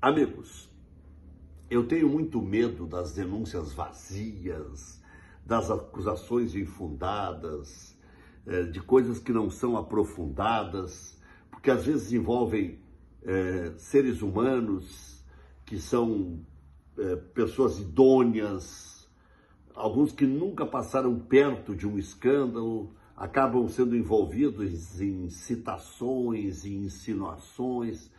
Amigos, eu tenho muito medo das denúncias vazias, das acusações infundadas, de coisas que não são aprofundadas, porque às vezes envolvem seres humanos que são pessoas idôneas, alguns que nunca passaram perto de um escândalo, acabam sendo envolvidos em citações e insinuações,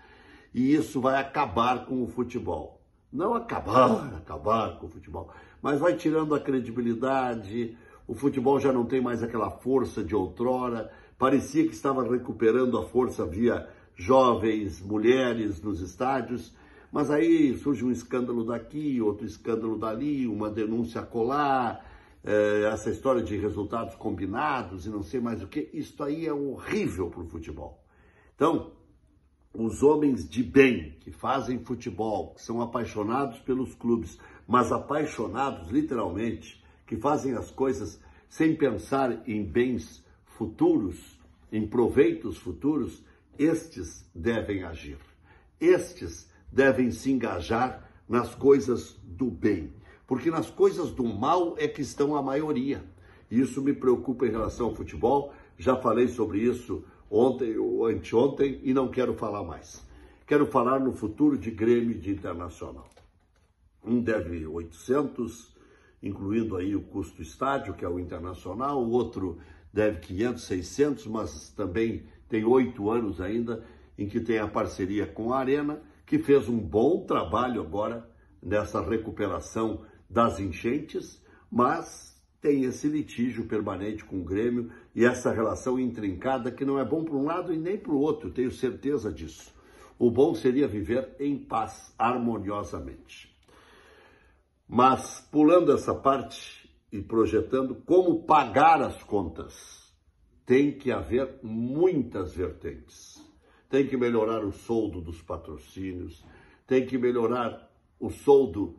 e isso vai acabar com o futebol. Não acabar com o futebol, mas vai tirando a credibilidade, o futebol já não tem mais aquela força de outrora, parecia que estava recuperando a força via jovens, mulheres nos estádios, mas aí surge um escândalo daqui, outro escândalo dali, uma denúncia acolá, essa história de resultados combinados e não sei mais o que, isso aí é horrível para o futebol. Então, os homens de bem que fazem futebol, que são apaixonados pelos clubes, mas apaixonados literalmente, que fazem as coisas sem pensar em bens futuros, em proveitos futuros, estes devem agir. Estes devem se engajar nas coisas do bem, porque nas coisas do mal é que estão a maioria. Isso me preocupa em relação ao futebol, já falei sobre isso ontem ou anteontem e não quero falar mais. Quero falar no futuro de Grêmio e de Internacional. Um deve 800, incluindo aí o custo do estádio, que é o Internacional, o outro deve 500, 600, mas também tem 8 anos ainda em que tem a parceria com a Arena, que fez um bom trabalho agora nessa recuperação das enchentes, mas tem esse litígio permanente com o Grêmio e essa relação intrincada que não é bom para um lado e nem para o outro, tenho certeza disso. O bom seria viver em paz, harmoniosamente. Mas, pulando essa parte e projetando como pagar as contas, tem que haver muitas vertentes. Tem que melhorar o soldo dos patrocínios, tem que melhorar o soldo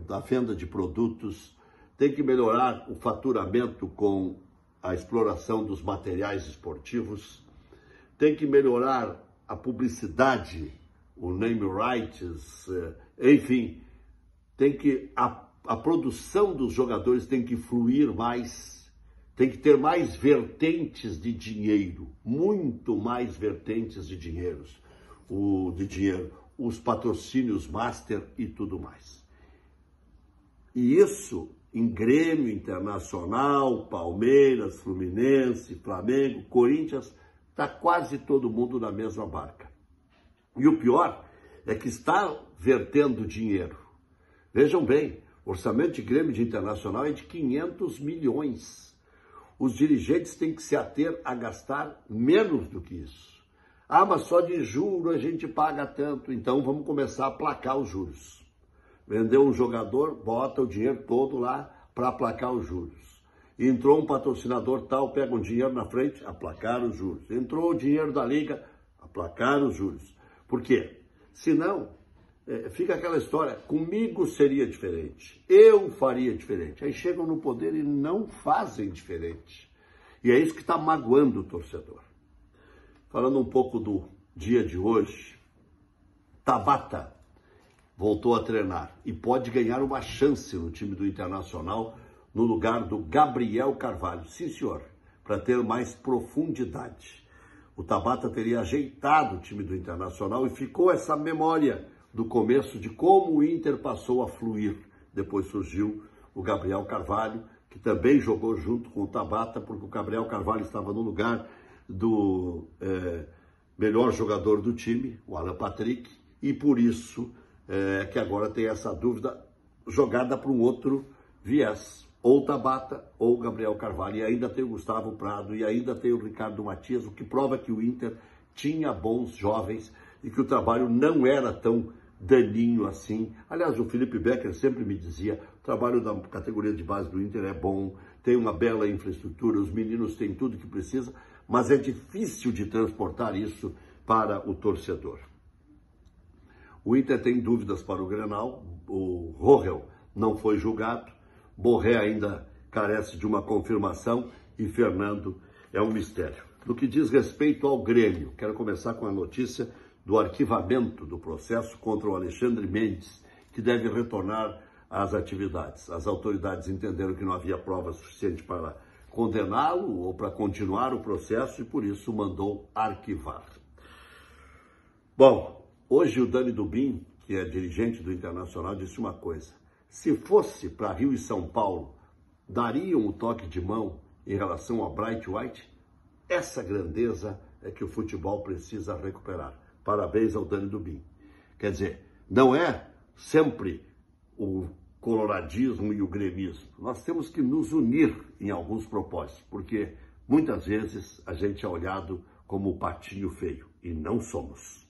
da venda de produtos, tem que melhorar o faturamento com a exploração dos materiais esportivos, tem que melhorar a publicidade, o name rights, enfim, tem que a produção dos jogadores tem que fluir mais, tem que ter mais vertentes de dinheiro, muito mais vertentes de dinheiro, os patrocínios master e tudo mais. E isso em Grêmio, Internacional, Palmeiras, Fluminense, Flamengo, Corinthians, está quase todo mundo na mesma barca. E o pior é que está vertendo dinheiro. Vejam bem, o orçamento de Grêmio e de Internacional é de 500 milhões. Os dirigentes têm que se ater a gastar menos do que isso. Ah, mas só de juro a gente paga tanto, então vamos começar a aplacar os juros. Vendeu um jogador, bota o dinheiro todo lá para aplacar os juros. Entrou um patrocinador tal, pega um dinheiro na frente, aplacar os juros. Entrou o dinheiro da liga, aplacar os juros. Por quê? Senão, fica aquela história, comigo seria diferente, eu faria diferente. Aí chegam no poder e não fazem diferente. E é isso que está magoando o torcedor. Falando um pouco do dia de hoje, Tabata voltou a treinar e pode ganhar uma chance no time do Internacional no lugar do Gabriel Carvalho. Sim, senhor, para ter mais profundidade. O Tabata teria ajeitado o time do Internacional e ficou essa memória do começo de como o Inter passou a fluir. Depois surgiu o Gabriel Carvalho, que também jogou junto com o Tabata, porque o Gabriel Carvalho estava no lugar do melhor jogador do time, o Alan Patrick, e por isso que agora tem essa dúvida jogada para um outro viés, ou Tabata ou Gabriel Carvalho, e ainda tem o Gustavo Prado, e ainda tem o Ricardo Matias, o que prova que o Inter tinha bons jovens e que o trabalho não era tão daninho assim. Aliás, o Felipe Becker sempre me dizia, o trabalho da categoria de base do Inter é bom, tem uma bela infraestrutura, os meninos têm tudo que precisa, mas é difícil de transportar isso para o torcedor. O Inter tem dúvidas para o Grenal, o Rohel não foi julgado, Borré ainda carece de uma confirmação e Fernando é um mistério. No que diz respeito ao Grêmio, quero começar com a notícia do arquivamento do processo contra o Alexandre Mendes, que deve retornar às atividades. As autoridades entenderam que não havia prova suficiente para condená-lo ou para continuar o processo e, por isso, mandou arquivar. Bom, hoje o Dani Dubin, que é dirigente do Internacional, disse uma coisa: se fosse para Rio e São Paulo, dariam o toque de mão em relação a Bright White? Essa grandeza é que o futebol precisa recuperar. Parabéns ao Dani Dubin. Quer dizer, não é sempre o coloradismo e o gremismo. Nós temos que nos unir em alguns propósitos, porque muitas vezes a gente é olhado como o patinho feio, e não somos.